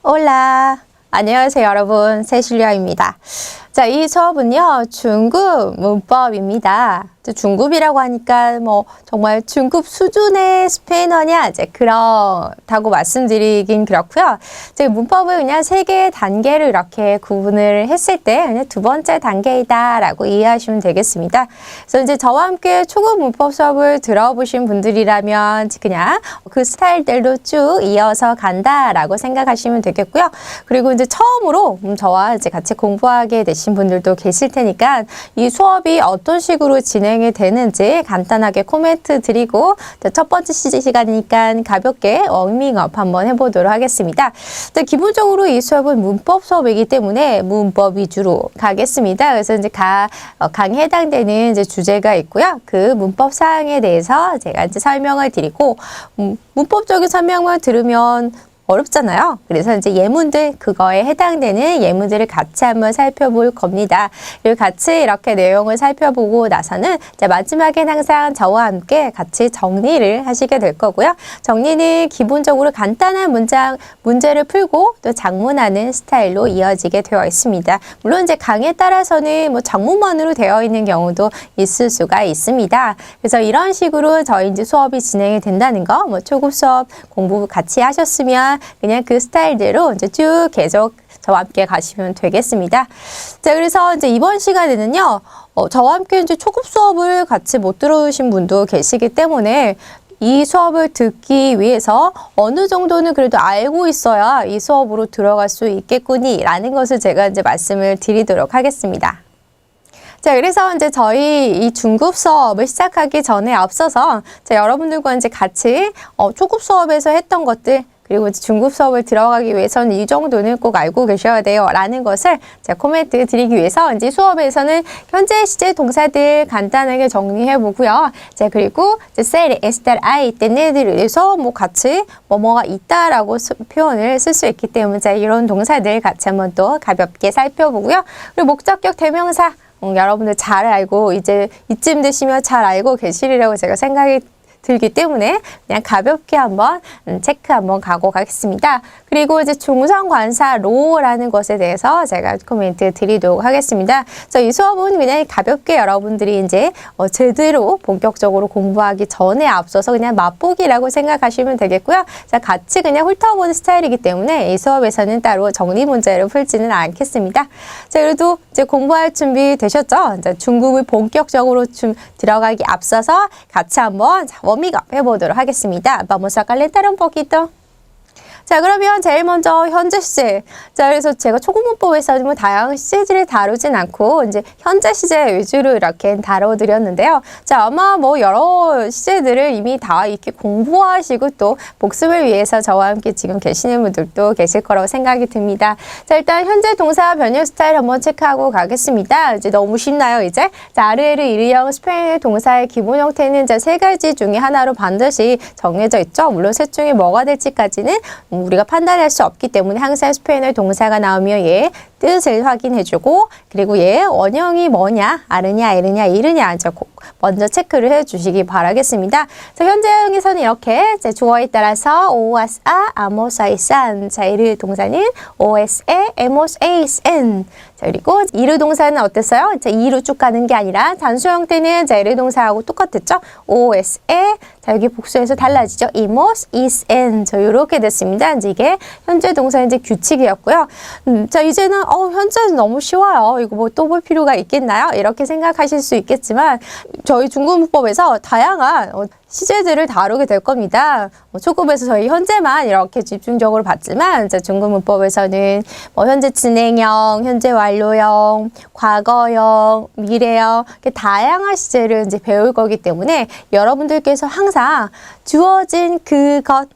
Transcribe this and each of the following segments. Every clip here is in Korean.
올라! 안녕하세요, 여러분. 세실리아입니다. 자, 이 수업은요, 중급 문법입니다. 중급이라고 하니까 정말 중급 수준의 스페인어냐, 이제 그렇다고 말씀드리긴 그렇고요. 이제 문법을 그냥 세 개의 단계를 이렇게 구분을 했을 때 그냥 두 번째 단계이다라고 이해하시면 되겠습니다. 그래서 이제 저와 함께 초급 문법 수업을 들어보신 분들이라면 그냥 그 스타일대로 쭉 이어서 간다라고 생각하시면 되겠고요. 그리고 이제 처음으로 저와 이제 같이 공부하게 되신 분들도 계실 테니까 이 수업이 어떤 식으로 진행이 되는지 간단하게 코멘트 드리고 첫 번째 시간이니까 가볍게 워밍업 한번 해보도록 하겠습니다. 기본적으로 이 수업은 문법 수업이기 때문에 문법 위주로 가겠습니다. 그래서 이제 강의에 해당되는 이제 주제가 있고요. 그 문법 사항에 대해서 제가 이제 설명을 드리고 문법적인 설명을 들으면 어렵잖아요. 그래서 이제 예문들, 그거에 해당되는 예문들을 같이 한번 살펴볼 겁니다. 그리고 같이 이렇게 내용을 살펴보고 나서는 이제 마지막엔 항상 저와 함께 같이 정리를 하시게 될 거고요. 정리는 기본적으로 간단한 문제를 풀고 또 작문하는 스타일로 이어지게 되어 있습니다. 물론 이제 강의에 따라서는 작문만으로 되어 있는 경우도 있을 수가 있습니다. 그래서 이런 식으로 저희 이제 수업이 진행이 된다는 거, 초급 수업 공부 같이 하셨으면 그냥 그 스타일대로 이제 쭉 계속 저와 함께 가시면 되겠습니다. 자, 그래서 이제 이번 시간에는요, 저와 함께 이제 초급 수업을 같이 못 들으신 분도 계시기 때문에 이 수업을 듣기 위해서 어느 정도는 그래도 알고 있어야 이 수업으로 들어갈 수 있겠구니 라는 것을 제가 이제 말씀을 드리도록 하겠습니다. 자, 그래서 이제 저희 이 중급 수업을 시작하기 전에 앞서서 여러분들과 이제 같이 초급 수업에서 했던 것들, 그리고 중급 수업을 들어가기 위해서는 이 정도는 꼭 알고 계셔야 돼요 라는 것을 제가 코멘트 드리기 위해서 이제 수업에서는 현재 시제 동사들 간단하게 정리해 보고요. 자, 그리고 ser, estar, hay, tener에서 같이 뭐뭐가 있다라고 표현을 쓸 수 있기 때문에 이런 동사들 같이 한번 또 가볍게 살펴보고요. 그리고 목적격 대명사 여러분들 잘 알고 이제 이쯤 되시면 잘 알고 계시리라고 제가 생각이 들기 때문에 그냥 가볍게 한번 체크 한번 가고 가겠습니다. 그리고 이제 중성관사로라는 것에 대해서 제가 코멘트 드리도록 하겠습니다. 이 수업은 그냥 가볍게 여러분들이 이제 제대로 본격적으로 공부하기 전에 앞서서 그냥 맛보기라고 생각하시면 되겠고요. 자, 같이 그냥 훑어보는 스타일이기 때문에 이 수업에서는 따로 정리 문제를 풀지는 않겠습니다. 자, 그래도 이제 공부할 준비 되셨죠? 이제 중급을 본격적으로 들어가기 앞서서 같이 한번 워밍업 해보도록 하겠습니다. Vamos a calentar un poquito. 자, 그러면 제일 먼저 현재 시제. 자, 그래서 제가 초급 문법에서는 다양한 시제들을 다루진 않고 이제 현재 시제 위주로 이렇게 다뤄드렸는데요. 자, 아마 여러 시제들을 이미 다 이렇게 공부하시고 또 복습을 위해서 저와 함께 지금 계시는 분들도 계실 거라고 생각이 듭니다. 자, 일단 현재 동사 변형 스타일 한번 체크하고 가겠습니다. 이제 너무 쉽나요, 이제? 자, 아르에르, 이르형, 스페인 동사의 기본 형태는 이제 세 가지 중에 하나로 반드시 정해져 있죠. 물론 셋 중에 뭐가 될지까지는 우리가 판단할 수 없기 때문에 항상 스페인어 동사가 나오면 얘 뜻을 확인해주고 그리고 얘 원형이 뭐냐, 아르냐, 에르냐, 이르냐 먼저 체크를 해주시기 바라겠습니다. 자, 현재형에서는 이렇게 주어에 따라서 os, a, amos, aisan. 자, 이르 동사는 os, e, emos, eisen. 자, 그리고 이르 동사는 어땠어요? 자, 이로 쭉 가는 게 아니라 단수 형태는 자, 이르 동사하고 똑같았죠? os, e. 자, 여기 복수해서 달라지죠? imos, isen. 자, 이렇게 됐습니다. 이제 이게 현재 동사의 이제 규칙이었고요. 자, 이제는 현재는 너무 쉬워요. 이거 또 볼 필요가 있겠나요? 이렇게 생각하실 수 있겠지만 저희 중급 문법에서 다양한 시제들을 다루게 될 겁니다. 초급에서 저희 현재만 이렇게 집중적으로 봤지만 이제 중급 문법에서는 현재 진행형, 현재 완료형, 과거형, 미래형 이렇게 다양한 시제를 이제 배울 거기 때문에 여러분들께서 항상 주어진 그것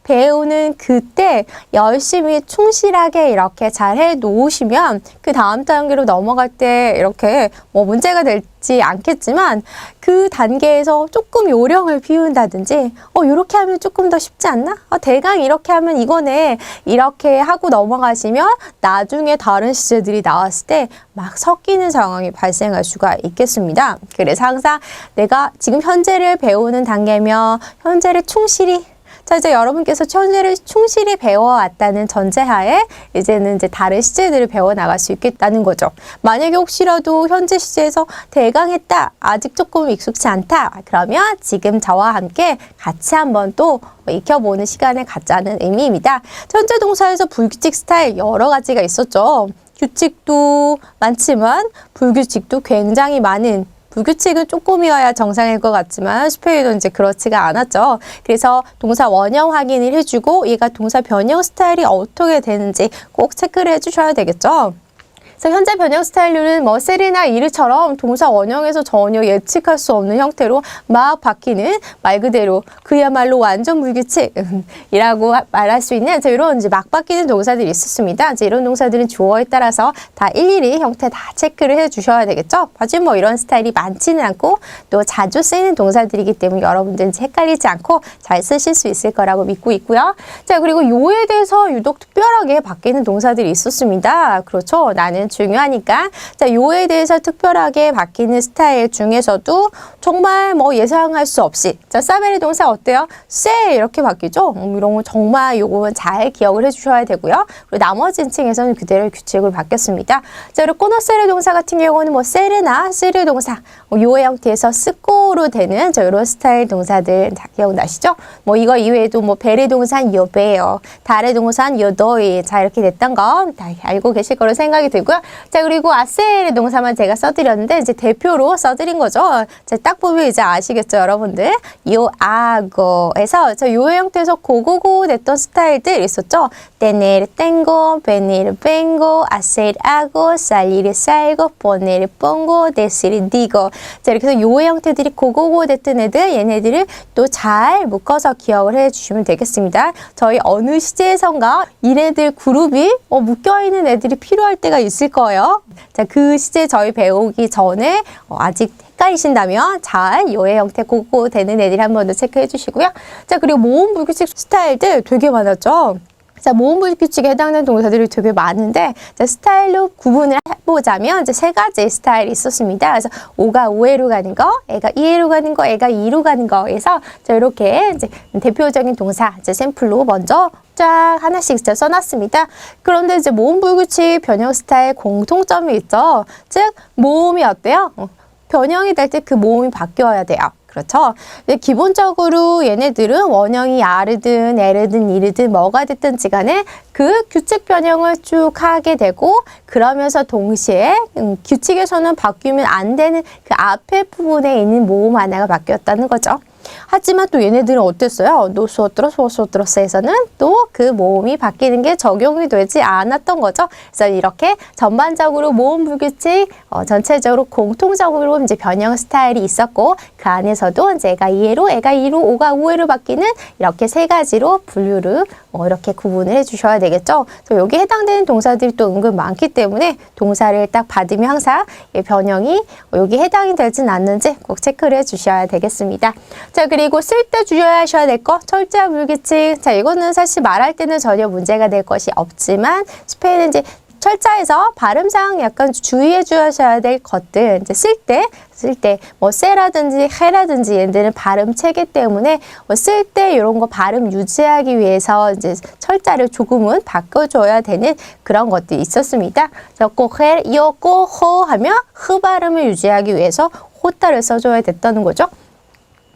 배우는 그때 열심히 충실하게 이렇게 잘 해 놓으시면 그 다음 단계로 넘어갈 때 이렇게 문제가 될지 않겠지만 그 단계에서 조금 요령을 피운다든지 이렇게 하면 조금 더 쉽지 않나? 대강 이렇게 하면 이거네 이렇게 하고 넘어가시면 나중에 다른 시제들이 나왔을 때 막 섞이는 상황이 발생할 수가 있겠습니다. 그래서 항상 내가 지금 현재를 배우는 단계면 현재를 충실히 자, 이제 여러분께서 현재를 충실히 배워왔다는 전제하에 이제는 이제 다른 시제들을 배워나갈 수 있겠다는 거죠. 만약에 혹시라도 현재 시제에서 대강했다, 아직 조금 익숙치 않다, 그러면 지금 저와 함께 같이 한번 또 익혀보는 시간을 갖자는 의미입니다. 현재 동사에서 불규칙 스타일 여러 가지가 있었죠. 규칙도 많지만 불규칙도 굉장히 많은, 불규칙은 조금이어야 정상일 것 같지만 스페인어는 이제 그렇지가 않았죠. 그래서 동사 원형 확인을 해주고 얘가 동사 변형 스타일이 어떻게 되는지 꼭 체크를 해주셔야 되겠죠. 그래서 현재 변형 스타일로는 뭐 셀이나 이르처럼 동사 원형에서 전혀 예측할 수 없는 형태로 막 바뀌는, 말 그대로 그야말로 완전 불규칙이라고 말할 수 있는 이런 이제 막 바뀌는 동사들이 있었습니다. 이제 이런 동사들은 주어에 따라서 다 일일이 형태 다 체크를 해 주셔야 되겠죠. 하지만 뭐 이런 스타일이 많지는 않고 또 자주 쓰이는 동사들이기 때문에 여러분들은 헷갈리지 않고 잘 쓰실 수 있을 거라고 믿고 있고요. 자, 그리고 요에 대해서 유독 특별하게 바뀌는 동사들이 있었습니다. 그렇죠. 나는 중요하니까. 자, 요에 대해서 특별하게 바뀌는 스타일 중에서도 정말 뭐 예상할 수 없이, 자, 사베리 동사 어때요? 세 이렇게 바뀌죠? 이런 거 정말 요거는 잘 기억을 해주셔야 되고요. 그리고 나머지 층에서는 그대로 규칙으로 바뀌었습니다. 자, 그리고 코노세르 동사 같은 경우는 뭐 세르나 쓰르 동사, 요의 형태에서 쓰고로 되는 이런 스타일 동사들 다 기억나시죠? 뭐 이거 이외에도 뭐 베르 동사는 요베요, 다르 동사는 요도이, 자, 이렇게 됐던 거 다 알고 계실 거로 생각이 들고요. 자, 그리고 아세르 동사만 제가 써드렸는데 이제 대표로 써드린 거죠. 자, 딱 보면 이제 아시겠죠, 여러분들? 요 아고에서 저 요 형태에서 고고고 됐던 스타일들 있었죠. tener tengo, venir vengo, hacer hago, salir salgo, poner pongo, decir digo. 자, 이렇게 해서 요 형태들이 고고고 됐던 애들, 얘네들을 또 잘 묶어서 기억을 해주시면 되겠습니다. 저희 어느 시제에선가 이네들 그룹이 묶여있는 애들이 필요할 때가 있을 거예요. 자, 그 시제 저희 배우기 전에 아직 헷갈리신다면 잘 요의 형태 고고 되는 애들 한 번 더 체크해 주시고요. 자, 그리고 모음 불규칙 스타일들 되게 많았죠. 자, 모음 불규칙에 해당되는 동사들이 되게 많은데, 자, 스타일로 구분을 해보자면 이제 세 가지 스타일이 있었습니다. 그래서 오가 오해로 가는 거, 애가 이해로 가는 거, 애가 이로 가는 거에서 자, 이렇게 이제 대표적인 동사 이제 샘플로 먼저 쫙 하나씩 진짜 써놨습니다. 그런데 이제 모음 불규칙 변형 스타일 공통점이 있죠. 즉 모음이 어때요? 변형이 될 때 그 모음이 바뀌어야 돼요. 그렇죠. 근데 기본적으로 얘네들은 원형이 아르든 에르든 이르든 뭐가 됐든지 간에 그 규칙 변형을 쭉 하게 되고, 그러면서 동시에 규칙에서는 바뀌면 안 되는 그 앞에 부분에 있는 모음 하나가 바뀌었다는 거죠. 하지만 또 얘네들은 어땠어요? 노스오트로스에서는 또 그 모음이 바뀌는 게 적용이 되지 않았던 거죠. 그래서 이렇게 전반적으로 모음 불규칙, 전체적으로 공통적으로 이제 변형 스타일이 있었고, 그 안에서도 이제 애가 이해로, 애가 이로, 오가 우해로 바뀌는 이렇게 세 가지로 분류를 이렇게 구분을 해주셔야 되겠죠. 그래서 여기 해당되는 동사들이 또 은근 많기 때문에 동사를 딱 받으면 항상 이 변형이 여기 해당이 되진 않는지 꼭 체크를 해주셔야 되겠습니다. 자, 그리고 쓸 때 주의하셔야 될 거, 철자 불규칙. 자, 이거는 사실 말할 때는 전혀 문제가 될 것이 없지만 스페인은 이제 철자에서 발음상 약간 주의해 주셔야 될 것들, 이제 쓸 때 뭐 세라든지 해라든지 얘네들은 발음 체계 때문에 쓸 때 이런 거 발음 유지하기 위해서 이제 철자를 조금은 바꿔줘야 되는 그런 것들이 있었습니다. 그래서 꼭 해, 이어, 꼭, 호 하면 흐 발음을 유지하기 위해서 호따를 써줘야 됐다는 거죠.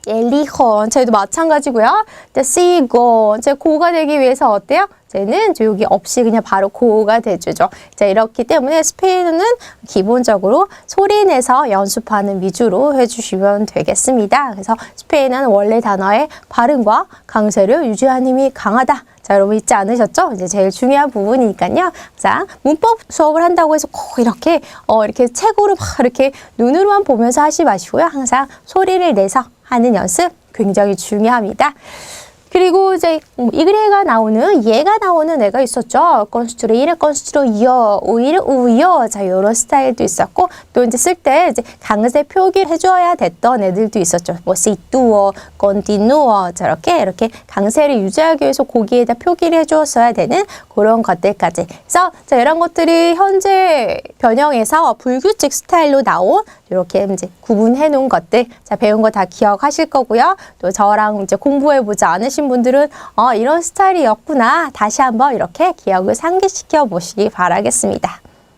엘리хон, 저희도 마찬가지고요. 시고, 이제 고가 되기 위해서 어때요? 쟤는 여기 없이 그냥 바로 고가 돼주죠. 자, 이렇기 때문에 스페인어는 기본적으로 소리내서 연습하는 위주로 해주시면 되겠습니다. 그래서 스페인어는 원래 단어의 발음과 강세를 유지하는 힘이 강하다. 자, 여러분 잊지 않으셨죠? 이제 제일 중요한 부분이니까요. 자, 문법 수업을 한다고 해서 꼭 이렇게 책으로 막 이렇게 눈으로만 보면서 하지 마시고요. 항상 소리를 내서 하는 연습 굉장히 중요합니다. 그리고 이제 이그레가 나오는, 얘가 나오는 애가 있었죠. construir, construyo, huir, huyo. 자, 이런 스타일도 있었고, 또 이제 쓸 때 이제 강세 표기를 해줘야 됐던 애들도 있었죠. 뭐 situo, continuo. 자, 이렇게 강세를 유지하기 위해서 거기에다 표기를 해주었어야 되는 그런 것들까지. 그래서 자, 이런 것들이 현재 변형에서 불규칙 스타일로 나온 이렇게 이제 구분해 놓은 것들, 자, 배운 거 다 기억하실 거고요. 또 저랑 이제 공부해 보지 않으실 배우신 분들은 이런 스타일이었구나. 다시 한번 이렇게 기억을 상기시켜 보시기 바라겠습니다.